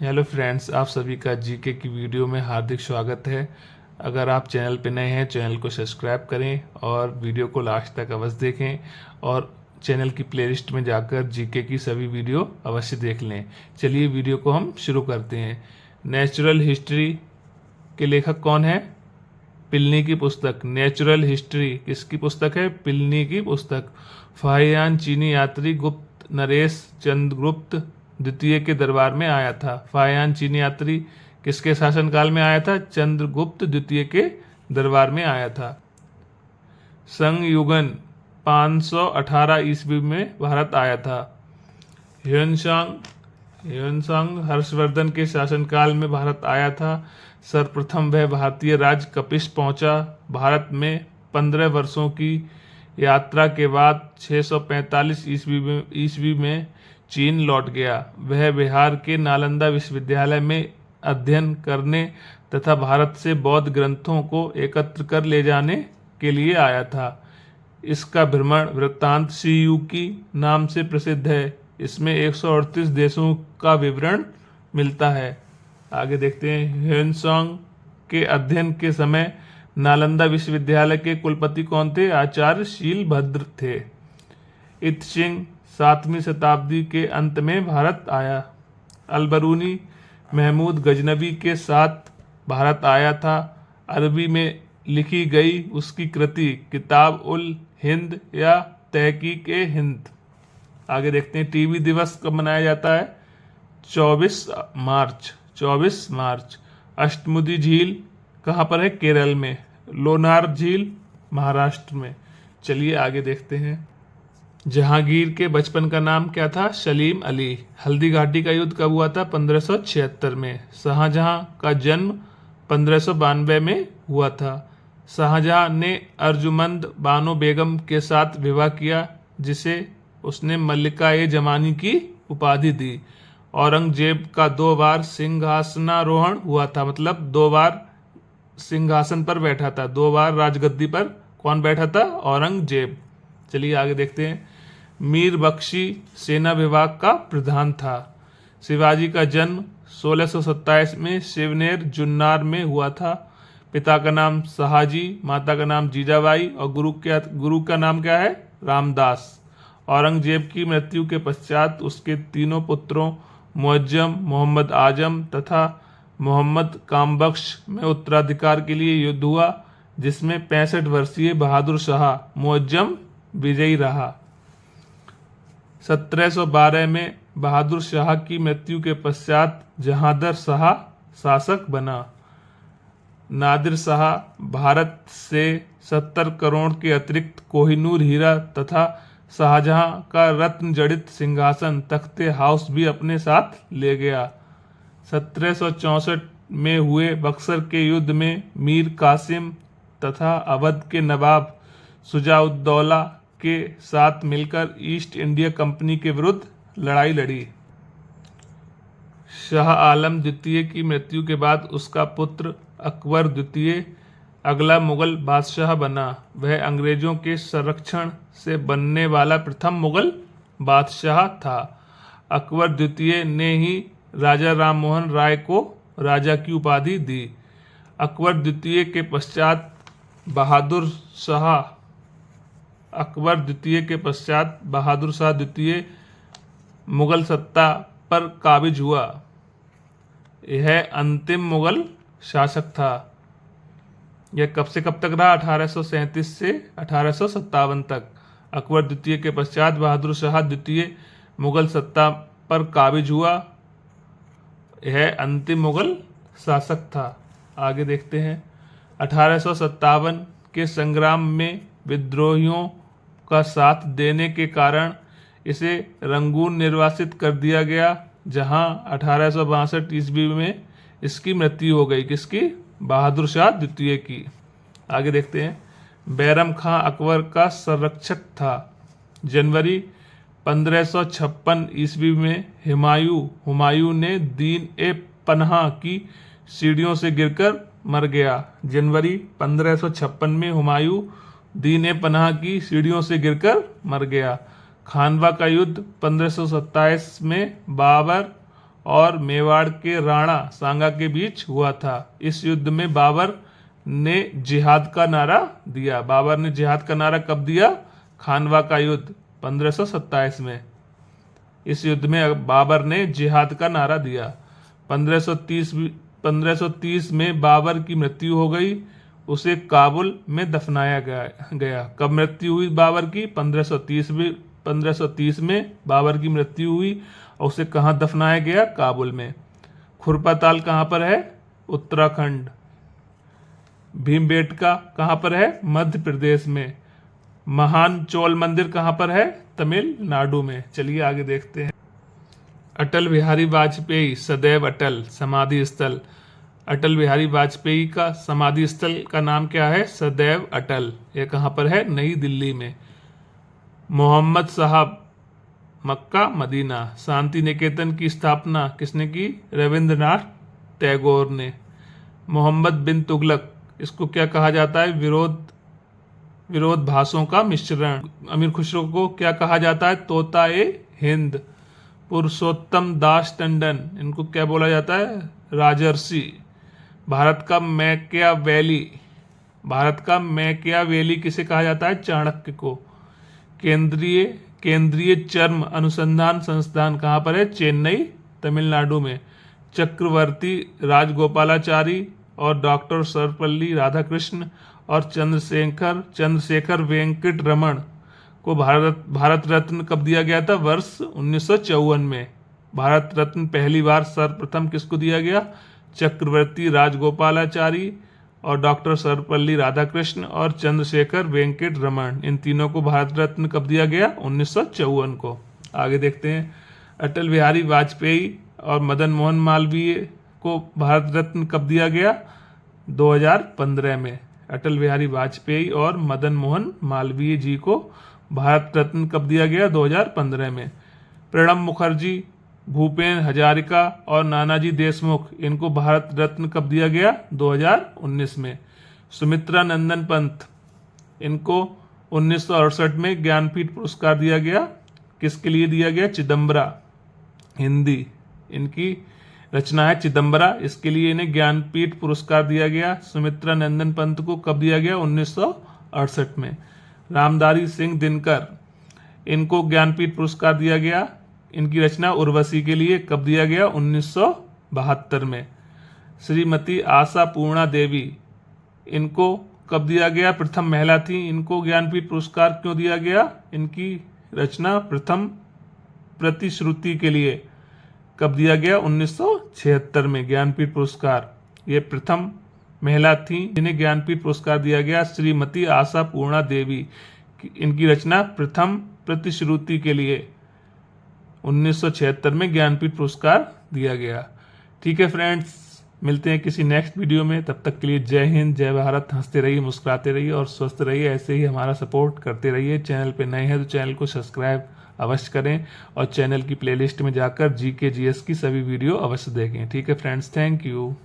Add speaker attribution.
Speaker 1: Hello friends, आप सभी का जीके की वीडियो में हार्दिक स्वागत है। अगर आप चैनल पर नए हैं, चैनल को सब्सक्राइब करें और वीडियो को लास्ट तक अवश्य देखें और चैनल की प्लेलिस्ट में जाकर जीके की सभी वीडियो अवश्य देख लें। चलिए वीडियो को हम शुरू करते हैं। नेचुरल हिस्ट्री के लेखक कौन है? प्लिनी की पुस्तक। नेचुरल हिस्ट्री किसकी पुस्तक है? प्लिनी की पुस्तक। फाहियान चीनी यात्री गुप्त नरेश चंद्रगुप्त द्वितीय के दरबार में आया था। फाहियान चीनी यात्री किसके शासनकाल में आया था? चंद्रगुप्त द्वितीय के दरबार में आया था। संयुगन 518 ईस्वी में भारत आया था। ह्वेनसांग हर्षवर्धन के शासनकाल में भारत आया था। सर्वप्रथम वह भारतीय राज्य कपिश पहुंचा। भारत में 15 वर्षों की यात्रा के बाद 645 ईस्वी में चीन लौट गया। वह बिहार के नालंदा विश्वविद्यालय में अध्ययन करने तथा भारत से बौद्ध ग्रंथों को एकत्र कर ले जाने के लिए आया था। इसका भ्रमण वृत्तांत सीयूकी नाम से प्रसिद्ध है। इसमें 138 देशों का विवरण मिलता है। आगे देखते हैं। ह्वेनसांग के अध्ययन के समय नालंदा विश्वविद्यालय के कुलपति कौन थे? आचार्य शीलभद्र थे। इत्सिंग 7वीं शताब्दी के अंत में भारत आया। अलबरूनी महमूद गजनबी के साथ भारत आया था। अरबी में लिखी गई उसकी कृति किताब उल हिंद या तहकीक ए हिंद। आगे देखते हैं। टीबी दिवस कब मनाया जाता है? 24 मार्च। अष्टमुदी झील कहाँ पर है? केरल में। लोनार झील महाराष्ट्र में। चलिए आगे देखते हैं। जहांगीर के बचपन का नाम क्या था? सलीम अली। हल्दी घाटी का युद्ध कब हुआ था? 1576 में। शाहजहां का जन्म 1592 में हुआ था। शाहजहां ने अर्जुमंद बानो बेगम के साथ विवाह किया, जिसे उसने मल्लिका ए जमानी की उपाधि दी। औरंगजेब का 2 बार सिंहासनारोहण हुआ था, मतलब 2 बार सिंहासन पर बैठा था। 2 बार राजगद्दी पर कौन बैठा था? औरंगजेब। चलिए आगे देखते हैं। मीर बख्शी सेना विभाग का प्रधान था। शिवाजी का जन्म 1627 में शिवनेर जुन्नार में हुआ था। पिता का नाम शाहजी, माता का नाम जीजाबाई और गुरु का नाम क्या है? रामदास। औरंगजेब की मृत्यु के पश्चात उसके तीनों पुत्रों मुअज्जम, मोहम्मद आजम तथा मोहम्मद कामबख्श में उत्तराधिकार के लिए युद्ध हुआ, जिसमें 65 वर्षीय बहादुर शाह मुअज्जम विजयी रहा। 1712 में बहादुर शाह की मृत्यु के पश्चात जहांदर शाह शासक बना। नादिर शाह भारत से 70 करोड़ के अतिरिक्त कोहिनूर हीरा तथा शाहजहां का रत्न जड़ित सिंहासन तख्ते हाउस भी अपने साथ ले गया। 1764 में हुए बक्सर के युद्ध में मीर कासिम तथा अवध के नवाब शुजाउद्दौला के साथ मिलकर ईस्ट इंडिया कंपनी के विरुद्ध लड़ाई लड़ी। शाह आलम द्वितीय की मृत्यु के बाद उसका पुत्र अकबर द्वितीय अगला मुगल बादशाह बना। वह अंग्रेजों के संरक्षण से बनने वाला प्रथम मुगल बादशाह था। अकबर द्वितीय ने ही राजा राममोहन राय को राजा की उपाधि दी। अकबर द्वितीय के पश्चात बहादुर शाह द्वितीय मुगल सत्ता पर काबिज हुआ। यह अंतिम मुगल शासक था। यह कब से कब तक रहा? 1837 से 1857 तक। अकबर द्वितीय के पश्चात बहादुर शाह द्वितीय मुगल सत्ता पर काबिज हुआ। यह अंतिम मुगल शासक था। आगे देखते हैं। 1857 के संग्राम में विद्रोहियों का साथ देने के कारण इसे रंगून निर्वासित कर दिया गया, जहां 1862 ईस्वी में इसकी मृत्यु हो गई। किसकी? बहादुर शाह द्वितीय की। आगे देखते हैं। बैरम खां अकबर का संरक्षक था। जनवरी 1556 ईस्वी में हुमायूं ने दीन ए पनाह की सीढ़ियों से गिरकर मर गया। जनवरी 1556 में हुमायूं दीन ए पनाह की सीढ़ियों से गिरकर मर गया। खानवा का युद्ध 1527 में बाबर और मेवाड़ के राणा सांगा के बीच हुआ था। इस युद्ध में बाबर ने जिहाद का नारा दिया। बाबर ने जिहाद का नारा कब दिया? खानवा का युद्ध 1527 में। इस युद्ध में बाबर ने जिहाद का नारा दिया। 1530 में बाबर की मृत्यु हो गई। उसे काबुल में दफनाया गया। कब मृत्यु हुई बाबर की? 1530 में बाबर की मृत्यु हुई और उसे कहाँ दफनाया गया? काबुल में। खुरपाताल कहाँ पर है? उत्तराखंड। भीमबेटका कहाँ पर है? मध्य प्रदेश में। महान चौल मंदिर कहाँ पर है? तमिलनाडु में। चलिए आगे देखते हैं। अटल बिहारी वाजपेयी सदैव अटल समाधि स्थल। अटल बिहारी वाजपेयी का समाधि स्थल का नाम क्या है? सदैव अटल। यह कहाँ पर है? नई दिल्ली में। मोहम्मद साहब मक्का मदीना। शांति निकेतन की स्थापना किसने की? रविंद्रनाथ टैगोर ने। मोहम्मद बिन तुगलक, इसको क्या कहा जाता है? विरोधाभासों का मिश्रण। अमीर खुसरो को क्या कहा जाता है? तोता ए हिंद। पुरुषोत्तम दास टंडन, इनको क्या बोला जाता है? राजर्षि। भारत का मैकियावेली किसे कहा जाता है? चाणक्य को। केंद्रीय चर्म अनुसंधान संस्थान कहाँ पर है? चेन्नई तमिलनाडु में। चक्रवर्ती राजगोपालाचारी और डॉक्टर सर्वपल्ली राधाकृष्ण और चंद्रशेखर वेंकट रमन को भारत रत्न कब दिया गया था? वर्ष 1954 में। भारत रत्न पहली बार सर्वप्रथम किसको दिया गया? चक्रवर्ती राजगोपालाचारी और डॉक्टर सर्वपल्ली राधाकृष्ण और चंद्रशेखर वेंकट रमन, इन तीनों को भारत रत्न कब दिया गया? 1954 को। आगे देखते हैं। अटल बिहारी वाजपेयी और मदन मोहन मालवीय को भारत रत्न कब दिया गया? 2015 में। अटल बिहारी वाजपेयी और मदन मोहन मालवीय जी को भारत रत्न कब दिया गया? 2015 में। प्रणब मुखर्जी, भूपेन हजारिका और नानाजी देशमुख, इनको भारत रत्न कब दिया गया? 2019 में। सुमित्रा नंदन पंत, इनको 1968 में ज्ञानपीठ पुरस्कार दिया गया। किसके लिए दिया गया? चिदम्बरा, हिंदी इनकी रचना है चिदम्बरा, इसके लिए इन्हें ज्ञानपीठ पुरस्कार दिया गया। सुमित्रा नंदन पंत को कब दिया गया? 1968 में। रामधारी सिंह दिनकर, इनको ज्ञानपीठ पुरस्कार दिया गया। इनकी रचना उर्वशी के लिए कब दिया गया? 1972 में। श्रीमती आशा पूर्णा देवी, इनको कब दिया गया? प्रथम महिला थी, इनको ज्ञानपीठ पुरस्कार क्यों दिया गया? इनकी रचना प्रथम प्रतिश्रुति के लिए कब दिया गया? 1976 में ज्ञानपीठ पुरस्कार। ये प्रथम महिला थी जिन्हें ज्ञानपीठ पुरस्कार दिया गया। श्रीमती आशा पूर्णा देवी, इनकी रचना प्रथम प्रतिश्रुति के लिए 1976 में ज्ञानपीठ पुरस्कार दिया गया। ठीक है फ्रेंड्स, मिलते हैं किसी नेक्स्ट वीडियो में। तब तक के लिए जय हिंद, जय भारत। हंसते रहिए, मुस्कुराते रहिए और स्वस्थ रहिए। ऐसे ही हमारा सपोर्ट करते रहिए। चैनल पे नए हैं तो चैनल को सब्सक्राइब अवश्य करें और चैनल की प्लेलिस्ट में जाकर GK GS की सभी वीडियो अवश्य देखें। ठीक है फ्रेंड्स, थैंक यू।